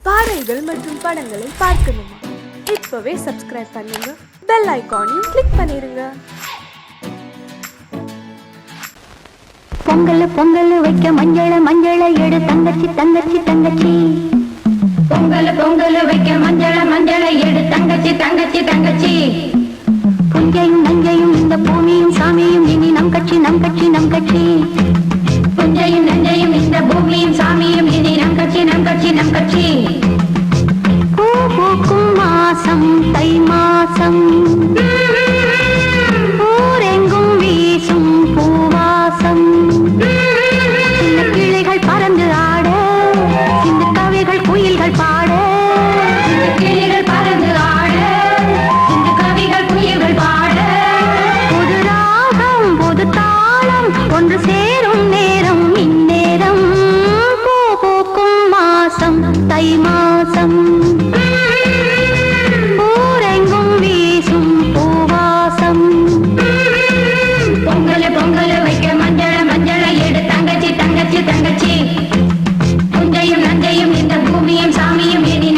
பாடல்கள் மற்றும் படங்களை பார்க்கணுமா? இப்பவே சப்ஸ்கிரைப் பண்ணுங்க, பெல் ஐகானையும் கிளிக் பண்ணிருங்க. பொங்கல் பொங்கல் வைக்க மஞ்சள மஞ்சள எடு தங்கச்சி தங்கச்சி தங்கச்சி. பொங்கல் பொங்கல் வைக்க மஞ்சள மஞ்சள எடு தங்கச்சி தங்கச்சி தங்கச்சி. புஞ்சையும் நஞ்சையும் இந்த பூமியும் சாமியும் இனி நம் கட்சி நம் கட்சி நம் கட்சி. புஞ்சையும் நஞ்சையும் இந்த பூமியும் சாமியும் இனி நம் கட்சி நம் கட்சி நம் கட்சி. பூ பூக்கும் மாசம் தை மாசம், ஊரெங்கும் வீசும் பூவாசம். சின்ன கிளிகள் பறந்து ஆட, சின்ன கவிகள் குயில்கள் பாட. சின்ன கிளிகள் பறந்து ஆட, சின்ன கவிகள் குயில்கள் பாட. புது ராகம் புது தாளம் ஒன்று சேரும் நேரம் இந்நேரம். பூ பூக்கும் மாசம் தை மாசம், ஊரெங்கும் வீசும் பூவாசம். பொங்கல் பொங்கல் வைக்க மஞ்சள மஞ்சள எடு தங்கச்சி தங்கச்சி தங்கச்சி. புஞ்சையும் நஞ்சையும் இந்த பூமியும் சாமியும் இனி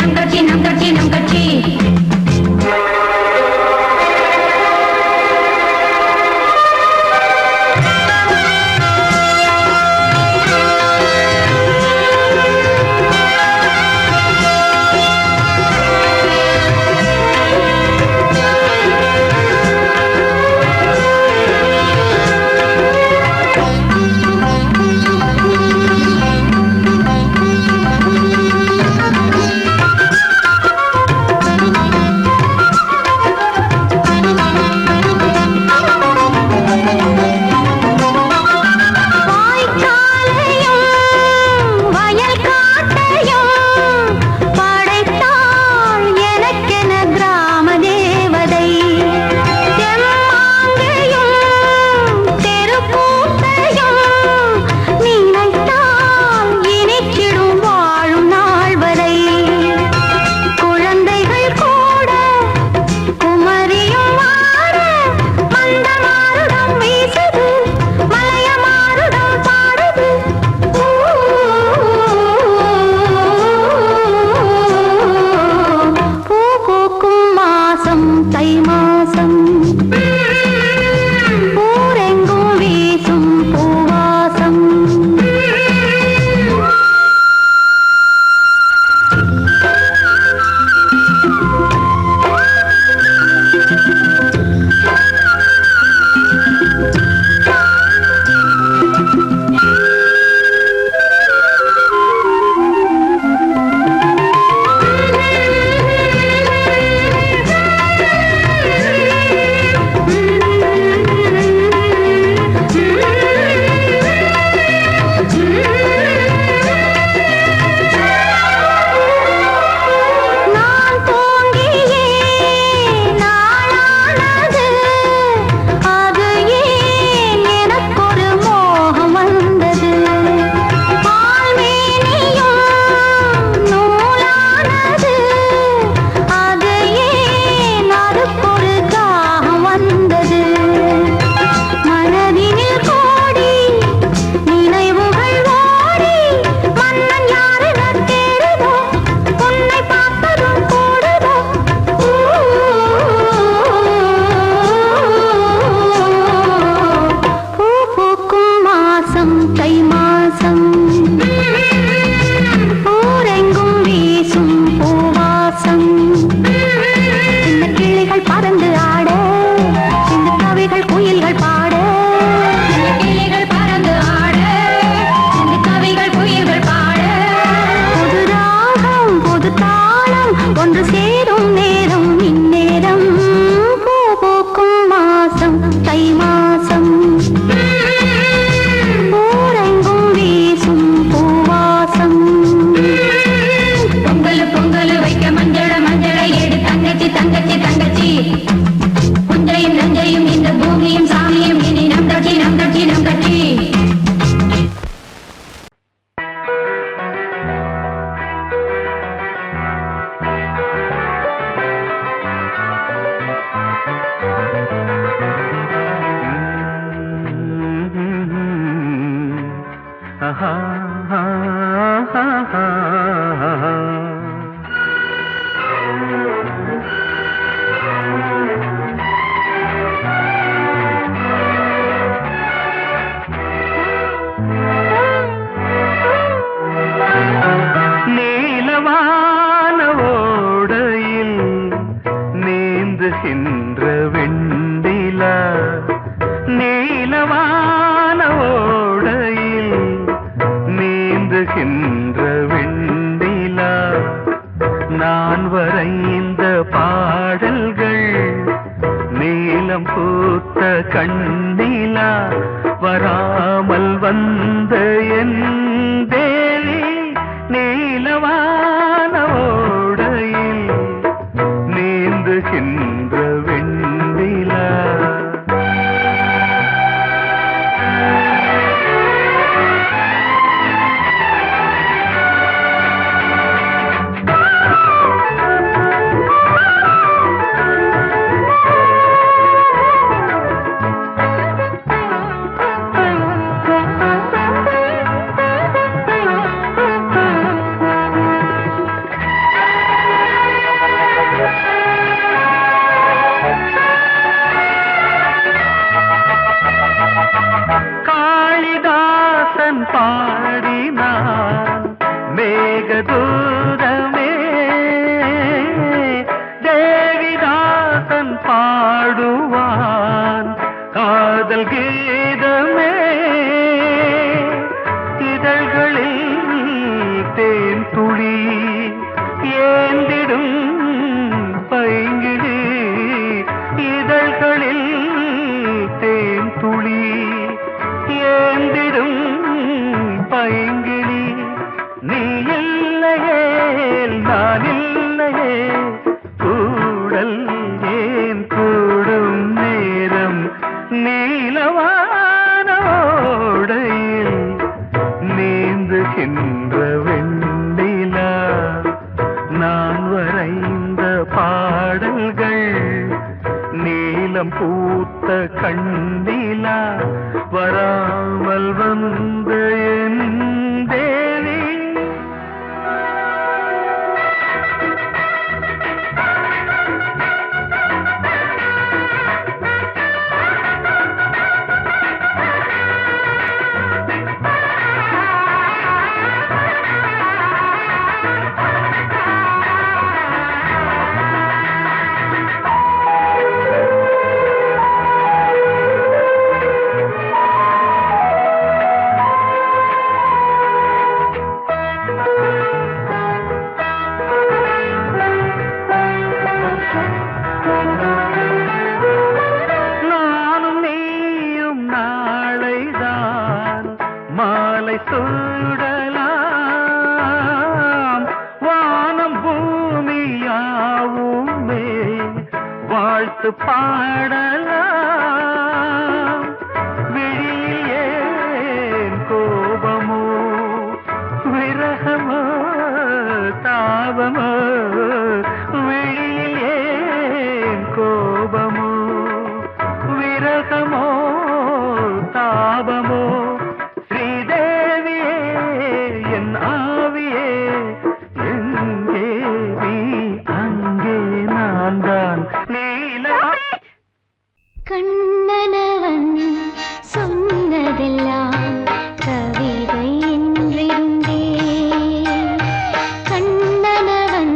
பூத்த கண்ணிலா வராமல் வந்த என் தேவி மாலை சூடலாம் வானம் பூமியாவுமே வாழ்த்து பாடலாம் விழியில் ஏன் கோபமோ விரகமோ தாபமோ விழியில் ஏன் கோபமோ விரகமோ தாபமோ கண்ணனவன் சொன்னதெல்லாம் கவிதை என்றிருந்தே கண்ணனவன்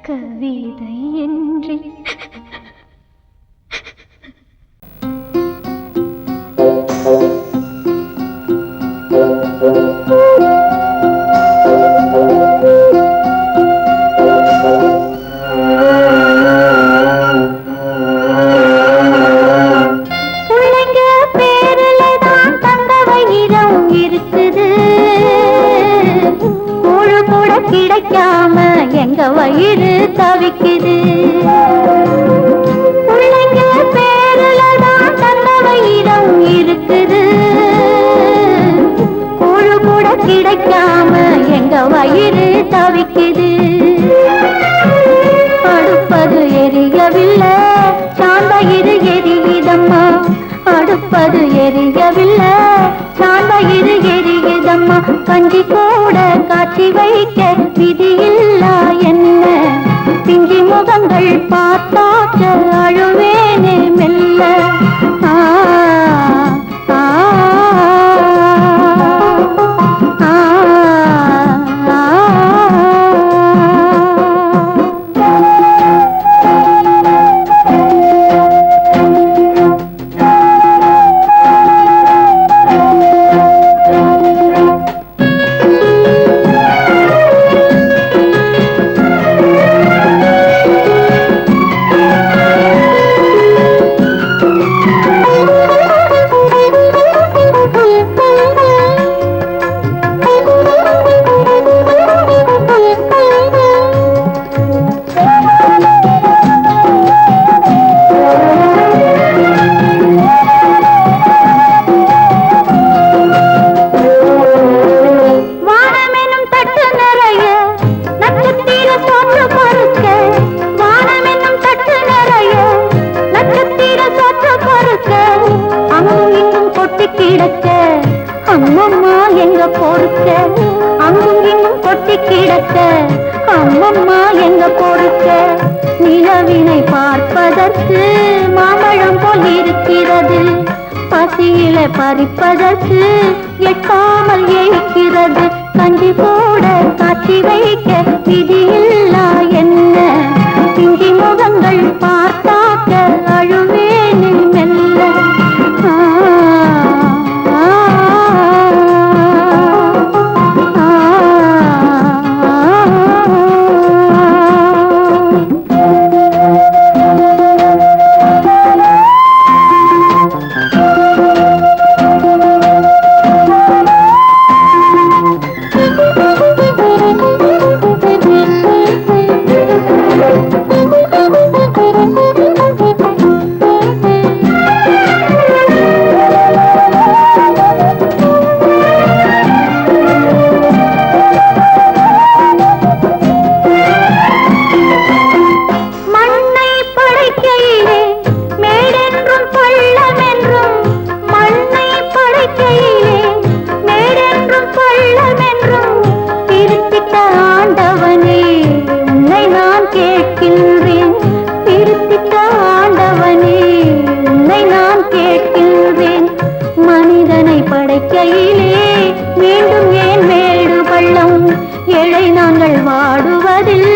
கவிதை என்று கிடைக்காம எங்க வயிறு தவிக்குது. பிள்ளைங்க பேருலதான் தந்த வயிறம் இருக்குது. கூழு கூட கிடைக்காம எங்க வயிறு தவிக்குது. அடுப்பது எரியவில்லை, சாந்தயிறு எரியுதம்மா. அடுப்பது எரியவில்லை, சாந்தயிறு எரியுதம்மா. கஞ்சி கூட காட்சி வைக்க விதியில்லா என்ன? பிஞ்சி முகங்கள் பார்த்தாக்க அழுவேனே மெல்ல. ஆ ஆ ஆ அம்மம்மா எங்க பொறுக்க, அங்கும் இங்கும் கொட்டி கிடக்க. அம்மம்மா எங்க பொறுக்க, நிலவினை பார்ப்பதற்கு மாம்பழம் போல் இருக்கிறது. பசியில பறிப்பதற்கு எட்டாமல் ஏய்க்கிறது. கஞ்சி போட காட்சி வைக்க விதியில்லா என்ன? பிஞ்சி முகங்கள் பார்த்தாக்க அழுவேனே மெல்ல. மீண்டும் ஏன் மேடு பள்ளம்? ஏழை நாங்கள் வாடுவதில்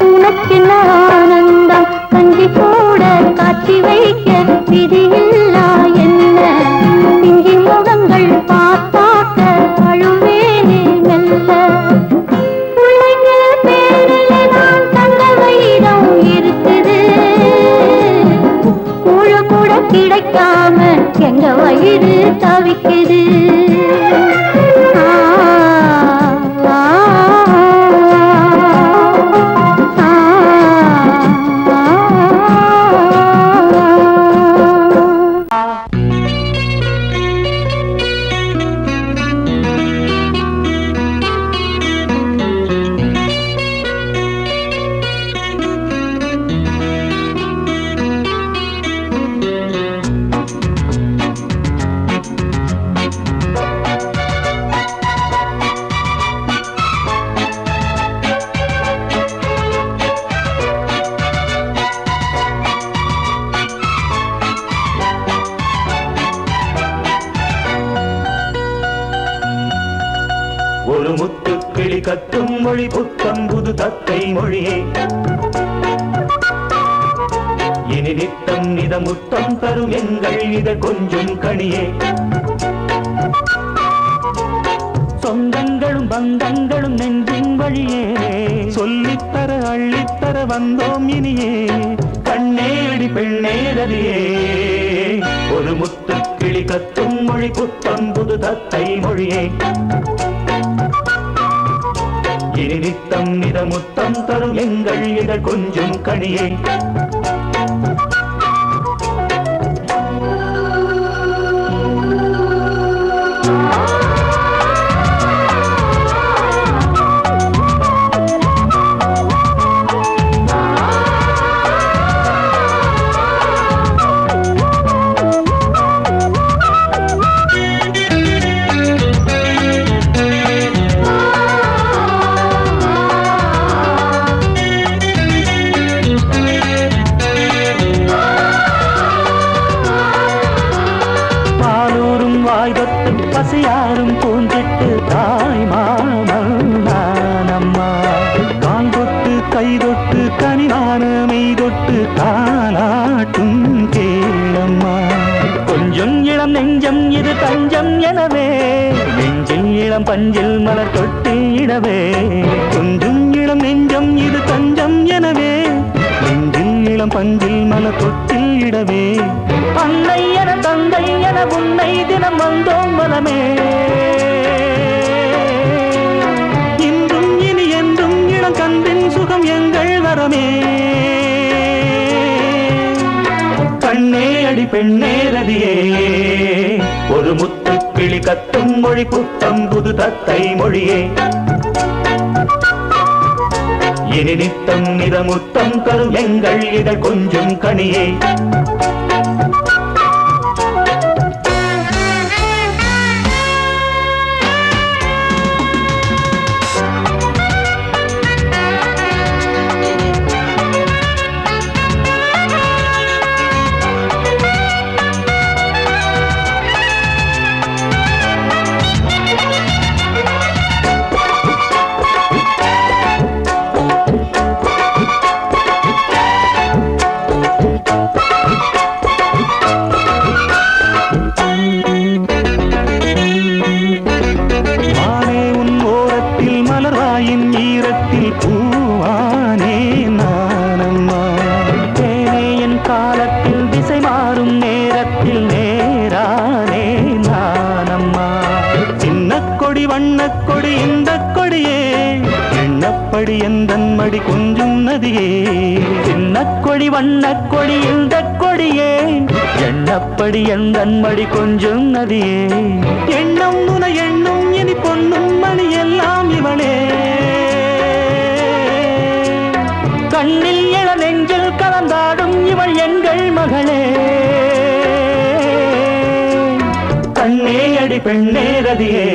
உனக்கென்ன ஆனந்தம்? கஞ்சி கூட காட்சி வைக்க விதியில்லா என்ன? பிஞ்சி முகங்கள் பார்த்தாக்க அழுவேனே மெல்ல. பிள்ளைங்க பேரில் நான் தந்த வைரம் இருக்குது. கூழு கூட கிடைக்காம எங்க வயிறு தவிக்குது. ஒரு முத்துக்கிளி கத்தும் மொழி புத்தம்புது தத்தை மொழியே. இனி நித்தம் நித முத்தம் தரும் எங்கள் இத கொஞ்சம் கனியே. சொந்தங்களும் பந்தங்களும் நெஞ்சின் வழியே சொல்லித்தர அள்ளித்தர வந்தோம் இனியே. கண்ணேடி பெண்ணேரதியே ஒரு முத்து கிளி கத்தும் மொழி புத்தம் புது தத்தை மொழியே. இனி நித்தம் நித முத்தம் தரும் எங்கள் இதழ் கொஞ்சம் கனியே. பசியாரும் பூஞ்சிட்டு தாய் மாமன் நானம்மா. கால் தொட்டு கை தொட்டு கனிவான மெய் தொட்டு தாலாட்டும் கேளம்மா. கொஞ்சம் இளம் நெஞ்சம் இது தஞ்சம் எனவே நெஞ்சில் இளம் பஞ்சில் மலர் தொட்டு இடவே. கொஞ்சம் இளம் நெஞ்சம் இது தஞ்சம் எனவே நெஞ்சில் இளம் பஞ்சில் மலர் தொட்டில் இடவே. அன்னை என தந்தை என உன்னை தினம் வந்தோம் மனமே. இன்றும் இனி என்றும் இளம் கண்டின் சுகம் எங்கள் வரமே. கண்ணே அடி பெண்ணே ரதியே ஒரு முத்து கிளி கத்தும் மொழி புத்தம் புது தத்தை மொழியே. இனி நித்தம் நித முத்தம் தரும் எங்கள் இதழ் கொஞ்சம் கனியே. வண்ணக்கொடி இந்த கொடியே எண்ணப்படி எந்தன் மடி கொஞ்சம் நதியே. சின்னக்கொடி வண்ணக்கொடி இந்த கொடியே எண்ணப்படி எந்தன் மடி கொஞ்சம் நதியே. எண்ணம் முன எண்ணும் இனி பொன்னும் மணி எல்லாம் இவளே. கண்ணில் இள நெஞ்சில் கலந்தாடும் இவள் எங்கள் மகளே. கண்ணே அடி பெண்ணே ரதியே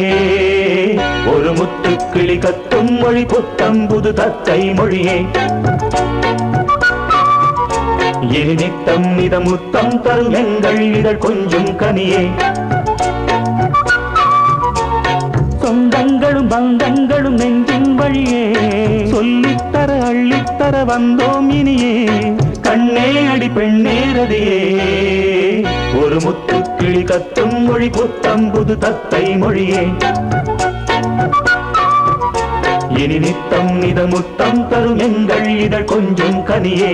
ஒரு முத்து கிளி கத்தும் மொழி புத்தம் புது தத்தை மொழியே. இனி நித்தம் நித முத்தம் தரும் எங்கள் இதழ் கொஞ்சம் கனியே. சொந்தங்களும் பந்தங்களும் நெஞ்சின் வழியே சொல்லித்தர அள்ளித்தர வந்தோம் இனியே. கண்ணே அடி பெண்ணே ரதியே ஒரு முத்து கிளி கத்தும் மொழி புத்தம் புது தத்தை மொழியே. இனி நித்தம் நித முத்தம் தரும் எங்கள் இதழ் கொஞ்சம் கனியே.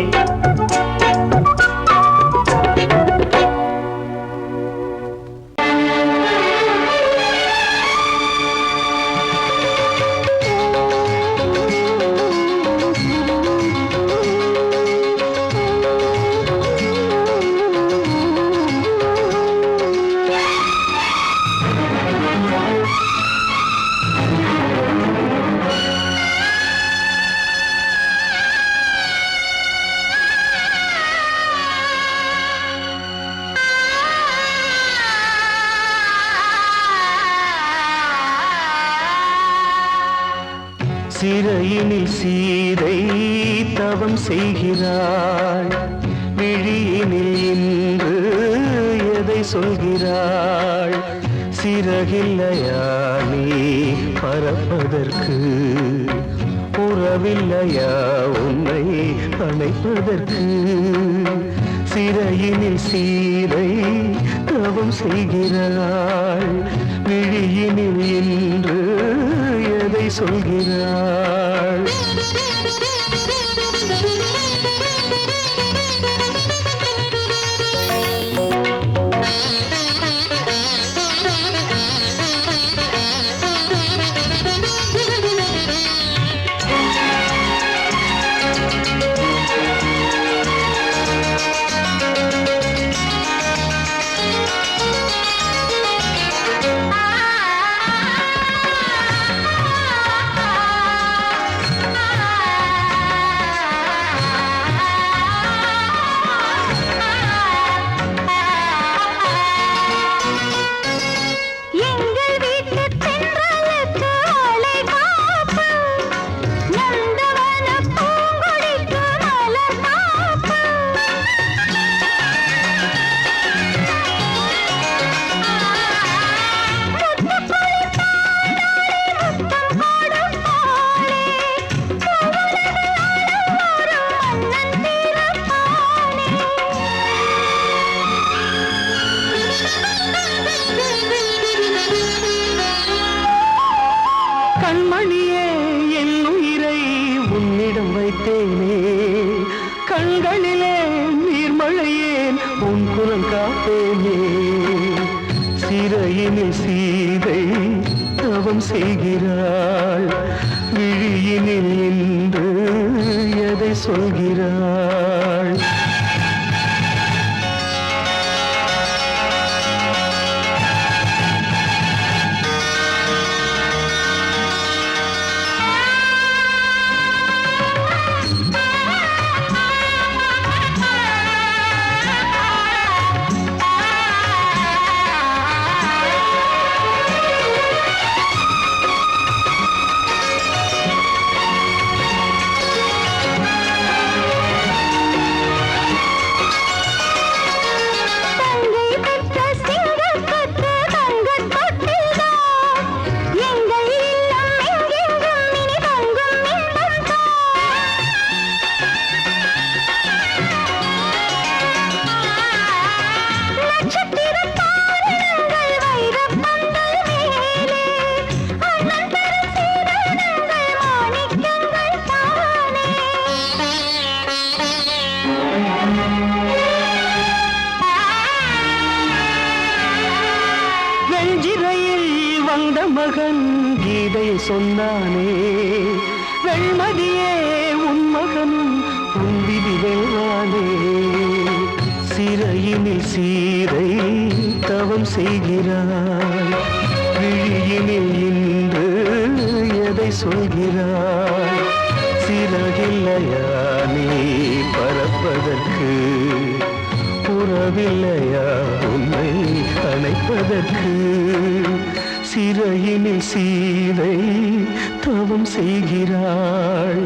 சிறையினில் சீதை தவம் செய்கிறாள். விழியினில் இன்று எதை சொல்கிறாள்? சிறகில்லையா நீ பறப்பதற்கு? உறவில்லையா உன்னை அணைப்பதற்கு? சிறையினில் சீதை தவம் செய்கிறாள், விழியினில் இன்று எதை சொல்கிறாள்? கண்மணியே என் உயிரை உன்னிடம் வைத்தேனே, கண்களிலே நீர்மழையேன் உன் குரல் காப்பேனே. சிறையினில் சீதை தவம் செய்கிறாள், விழியினில் இன்று எதை சொல்கிறாள்? வந்த மகன் கீதை சொன்னானே, வெண்மதியே உன் மகனும் உன் விதி வெல்வானே. சிறையினில் சீதை தவம் செய்கிறாள், விழியினில் இன்று எதை சொல்கிறாள்? சிறகில்லையா நீ பறப்பதற்கு, உறவில்லையா உன்னை அணைப்பதற்கு? சிறையினில் சீதை தவம் செய்கிறாள்.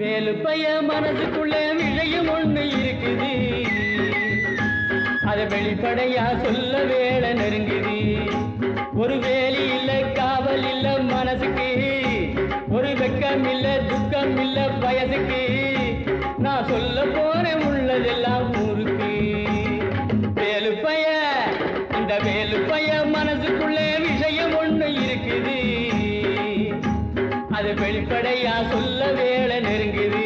வேலுப்பைய மனசுக்குள்ள விஷயம் ஒண்ணு இருக்குது, அதை வெளிப்படையா சொல்ல வேலை நெருங்குது. ஒரு வேலி இல்ல காவல் இல்ல மனசுக்கு, ஒரு வெக்கம் இல்ல துக்கம் இல்ல வயசுக்கு. நான் சொல்ல போறேன் உள்ளதெல்லாம் ஊருக்கு. வேலுப்பைய இந்த வேலுப்பைய மனசுக்குள்ள விஷயம் ஒண்ணு இருக்குது, அது வெளிப்படையா சொல்ல வேலை நெருங்குது.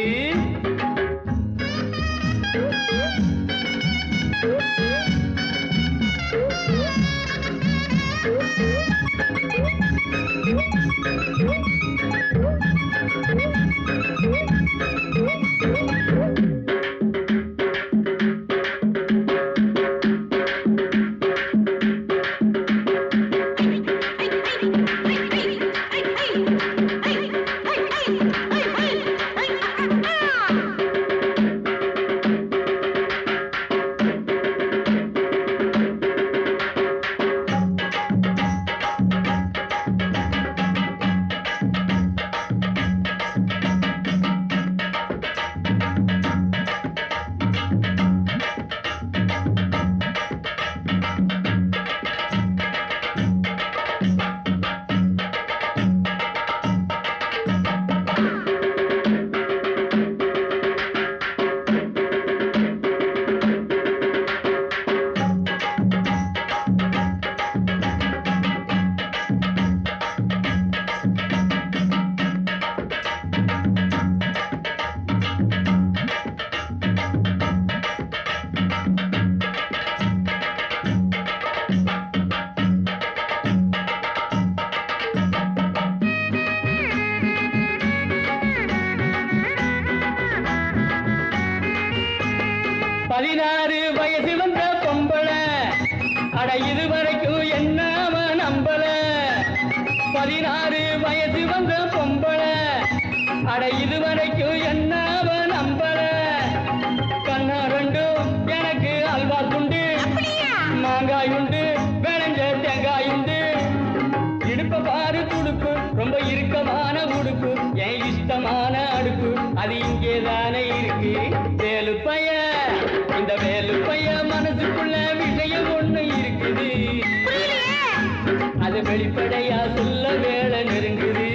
அட இதுவரைக்கும் என்ன அவன் நம்பல 16 வயசு வந்த பொம்பள அட இதுவரைக்கும் என்ன அவன் நம்பல கண்ணா ரெண்டும் எனக்கு அல்வா துண்டு மாங்காய் உண்டு விளைஞ்ச தேங்காய் உண்டு இடுப்ப பாரு துடுப்பு ரொம்ப இறுக்கமான உடுப்பு என் இஷ்டமான அடுப்பு அது இங்கேதானே இருக்கு வேலு பைய இந்த வேலு பைய மனசுக்குள்ள விஷயம் ஒண்ணு இருக்குது அது வெளிப்படையா சொல்ல வேலை நெருங்குது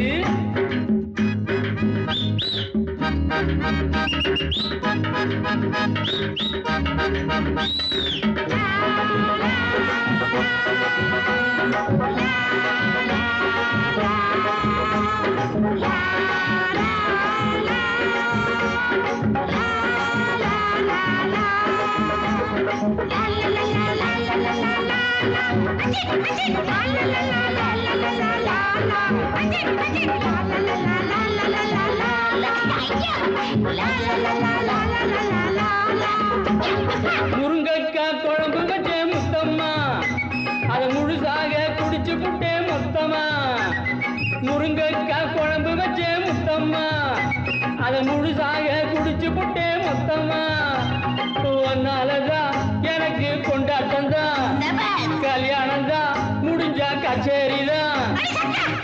முருங்கக்காய் குழம்பு வச்சே முத்தம்மா அதை முழுசாக குடிச்சு புட்டே மொத்தமா முருங்கக்காய் குழம்பு வச்சே முத்தம்மா அதை முழுசாக குடிச்சு புட்டே மொத்தமா ஒன்னாலதான் எனக்கு கொண்டாட்டம் தான் கல்யாணம் தான் முடிஞ்சா கச்சேரிதான்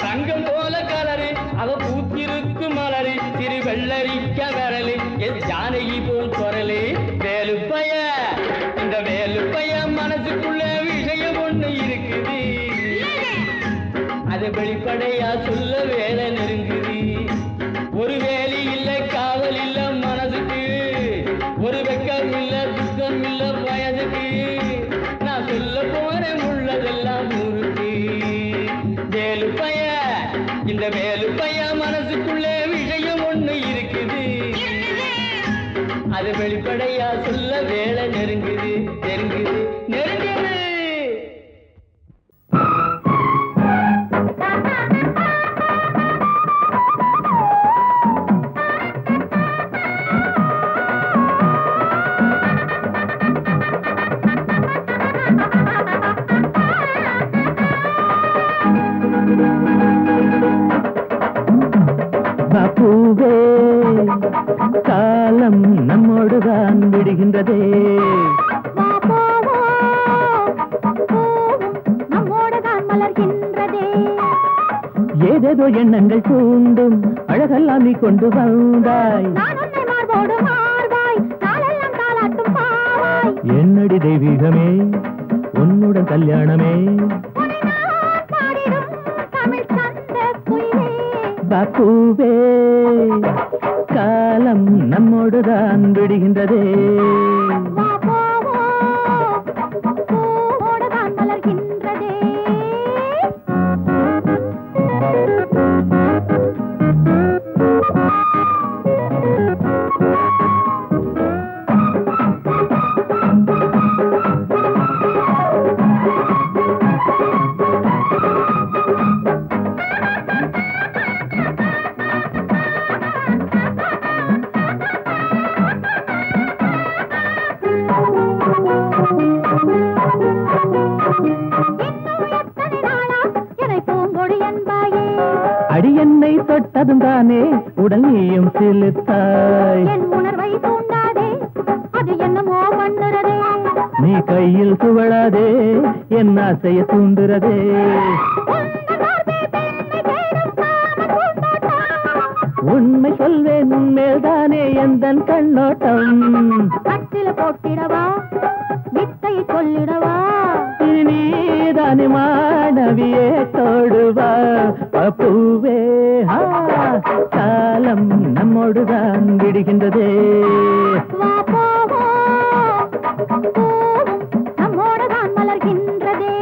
தங்கம் போல கலரு அவ பூத்திருக்கு மலரு திரு வெள்ளரிக்க விரலு என் ஜானகி போல் குரலு வேலு பைய இந்த வேலு பைய மனசுக்குள்ள விஷயம் ஒண்ணு இருக்குது அது வெளிப்படையா சொல்ல வேலை நெருங்குது ஒரு வேலி இல்ல காவல் இல்ல மனசுக்கு ஒரு வெக்கம் இல்ல துக்கம் இல்ல வயதுக்கு நான் சொல்ல போறேன் உள்ளதெல்லாம் ஊருக்கு வேலு பைய இந்த வேலு பைய மனசுக்குள்ளே விஷயம் ஒண்ணு இருக்குது அது வெளிப்படையா சொல்ல வேலை நெருங்குது நெருங்குது நெருங்குது பூவே காலம் நம்மோடுதான் விடுகின்றதே நம்மோடுதான் மலர்கின்றதே ஏதேதோ எண்ணங்கள் தூண்டும் அழகெல்லாம் நீ கொண்டு வந்தாய் நான் உன்னை மார்போடு மார்பாய் நாளெல்லாம் தாலாட்டும் பாவாய் என்னடி தெய்வீகமே உன்னுடன் கல்யாணமே உன்னை நான் பாடிடும் தமிழ் சந்த குயிலே பூவே காலம் நம்மோடுதான் விடுகின்றதே வா போவோம் பூவோடுதான் மலர்கின்றதே அடி என்னை தொட்டதும் தானே உடல் நீயும் சிலுத்தாய் என் உணர்வை தூண்டாதே அது என்னமோ பண்ணுறதே நீ கையில் துவளாதே என் ஆசைய தூண்டுறதே உண்மை சொல்வேன் உன்மேல் தானே எந்தன் கண்ணோட்டம் கட்டில போட்டிடவா வித்தை சொல்லிடவா நீதானே மாணவியே தோடுவா பூவே காலம் நம்மோடுதான் விடுகின்றதே வா போவோம் பூவும் நம்மோடுதான் மலர்கின்றதே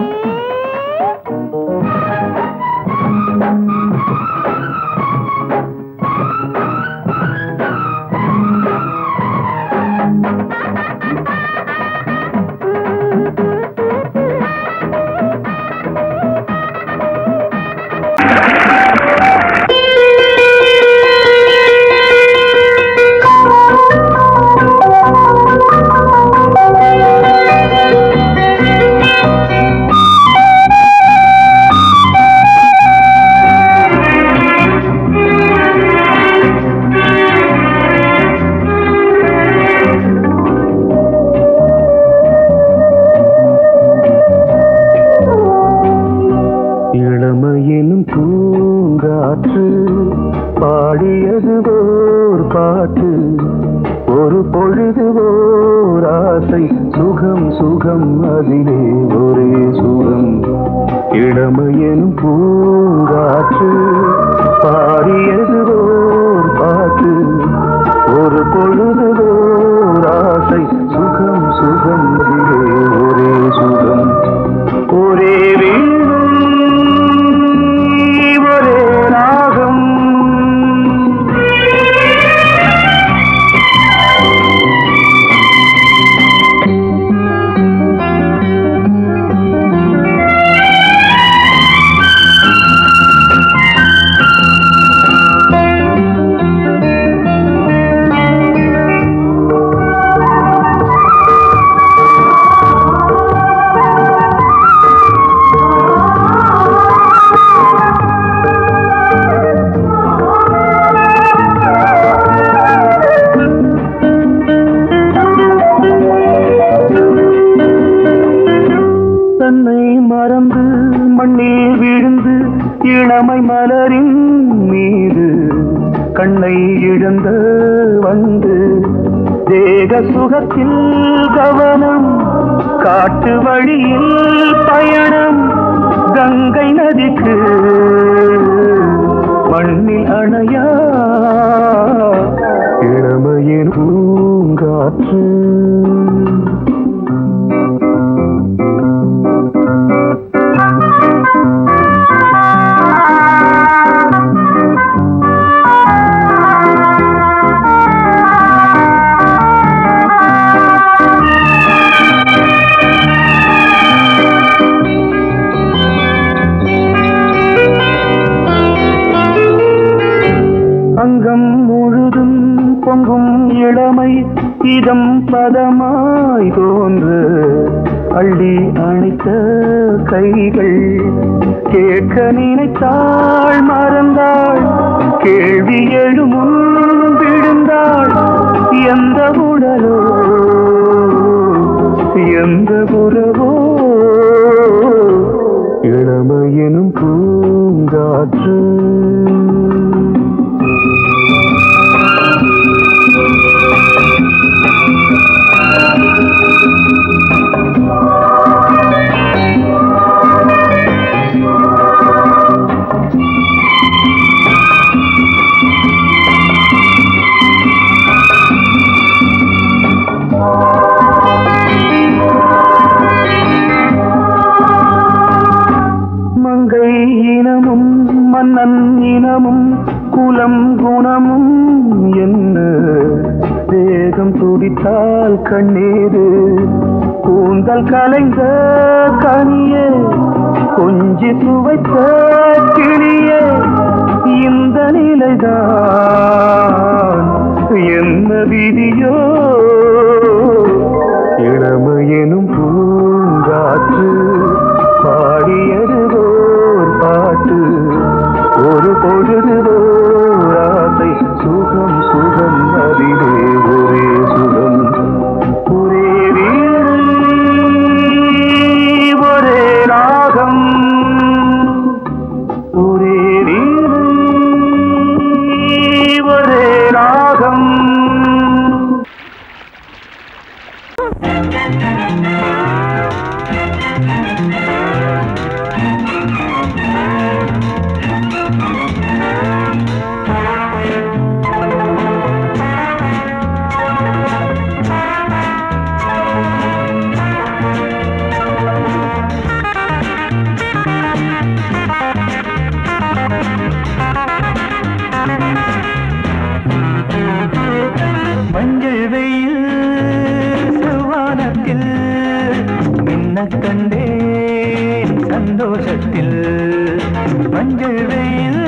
காற்று பாடியது ஓர் பாட்டு ஒரு பொழுது ஓர் ஆசை சுகம் சுகம் அதிலே ஒரே சுகம் இளமையெனும் பூங்காற்று பாடியது ஓர் பாட்டு ஒரு பொழுது ஓர் ஆசை சுகம் சுகம் அதிலே ஒரே சுகம் ஒரே வீணை ஒரே ராகம் மறந்து மண்ணில் விழுந்து இளமை மலரின் மீது கண்ணை இழந்த வந்து தேக சுகத்தில் கவனம் காட்டு வழியில் பயணம் கங்கை நதிக்கு மண்ணில் அணையா இளமையின் பூங்காற்று அங்கம் முழுதும் பொங்கும் இளமை இதம் பதமாய் தோன்று அள்ளி அணைத்த கைகள் கேட்க நினைத்தாள் மறந்தாள் கேள்வி எழுமுன் விழுந்தாள் எந்த உடலோ எந்த உறவோ இளமையெனும் பூங்காற்று மங்கை இனமும் மன்னன் இனமும் குலம் குணமும் என்ன வேகம் துடித்தால் கண்ணீரு கூந்தல் கலைந்த கனியே கொஞ்சி துவைத்த கிளியே இந்த நிலைதான் என்ன விதியோ இளமையெனும் பூங்காற்று பாடியது ஓர் பாட்டு ஒரு பொழுது ஓர் ஆசை சுகம் சுகம் அதிலே ஒரே சுகம் ஒரே வீணை ஒரே ராகம் ஒரே வீணை ஒரே ராகம் மஞ்சள் வெயில் செவ்வானத்தில் மின்னக் கண்டேன் சந்தோஷத்தில் மஞ்சள் வெயில்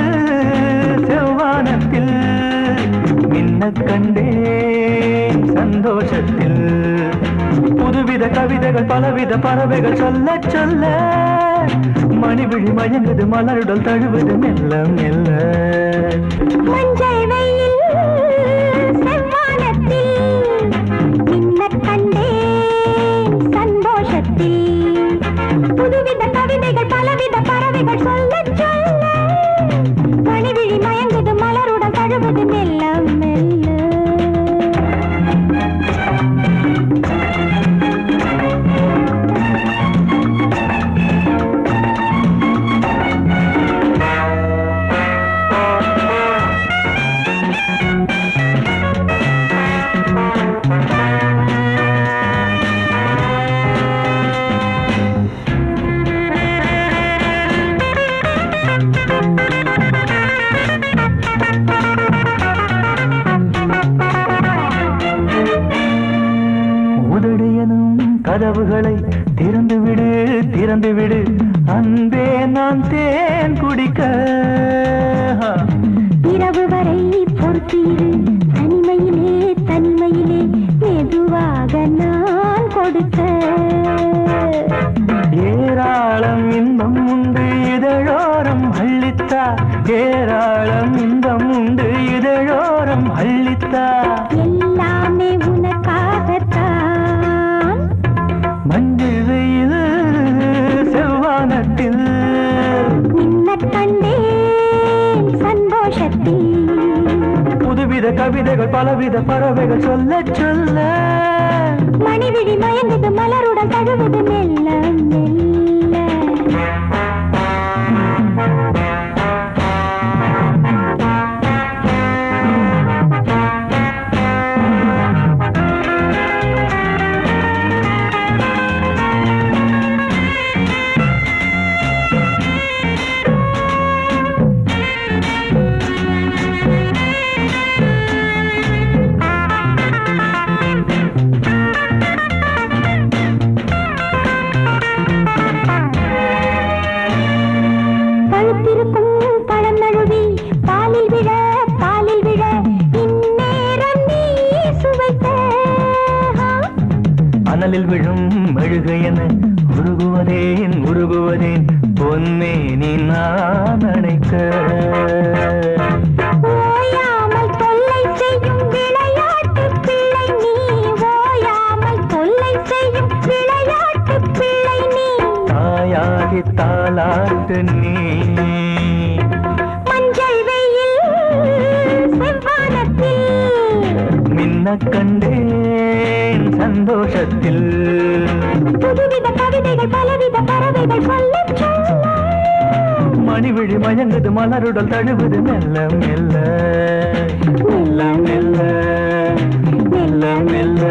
செவ்வானத்தில் மின்னக் கண்டேன் சந்தோஷத்தில் புதுவித கவிதைகள் பலவித பறவைகள் சொல்ல சொல்ல மணிவிழி மயங்குது மலருடல் தழுவது மெல்ல மெல்ல மஞ்சள் வெயில் செவ்வானத்தில் மின்னக் கண்டேன் சந்தோஷத்தில் புதுவித கவிதைகள் பலவித பறவைகள் சொல்ல சொல்ல மணிவிழி கதவுகளை திறந்து விடு திறந்து விடு அன்பே நான் தேன் குடிக்க இரவு வரை பொறுத்தீரு தனிமையிலே தனிமையிலே மெதுவாக நான் கொடுக்க ஏராளம் இன்பம் உண்டு இதழோரம் அள்ளித்தா ஏராளம் இன்பம் உண்டு இதழோரம் அள்ளித்தா எல்லாமே உனக்காகத்தான் மஞ்சள் வெயில் செவ்வானத்தில் நின்ன கண்டேன் சந்தோஷத்தில் புதுவித கவிதைகள் பலவித பறவைகள் சொல்ல சொல்ல மணிவிழி மயங்குது மலருடன் தழுவுது மெல்ல மெல்ல பழுத்திருக்கும் பழம் நழுவி பாலில் விழ இந்நேரம் நீ சுவைத்த அனலில் விழும் மெழுகு என உருகுவதேன் உருகுவதேன் பொன்னே நீ நான் அணைக்க ஓயாமல் தொல்லை செய்யும் விளையாட்டு பிள்ளை நீ ஓயாமல் தொல்லை செய்யும் விளையாட்டு பிள்ளை நீ தாயாகி தாளாட்டு நீ மஞ்சள் வெயில் செவ்வானத்தில் மின்ன கண்டேன் சந்தோஷத்தில் புதுவித கவிதைகள் பலவித பறவைகள் சொல்லச் சொல்ல மணிவிழி மயங்குது மலருடல் தழுவுது மெல்ல மெல்ல மெல்ல மெல்ல மெல்ல மெல்ல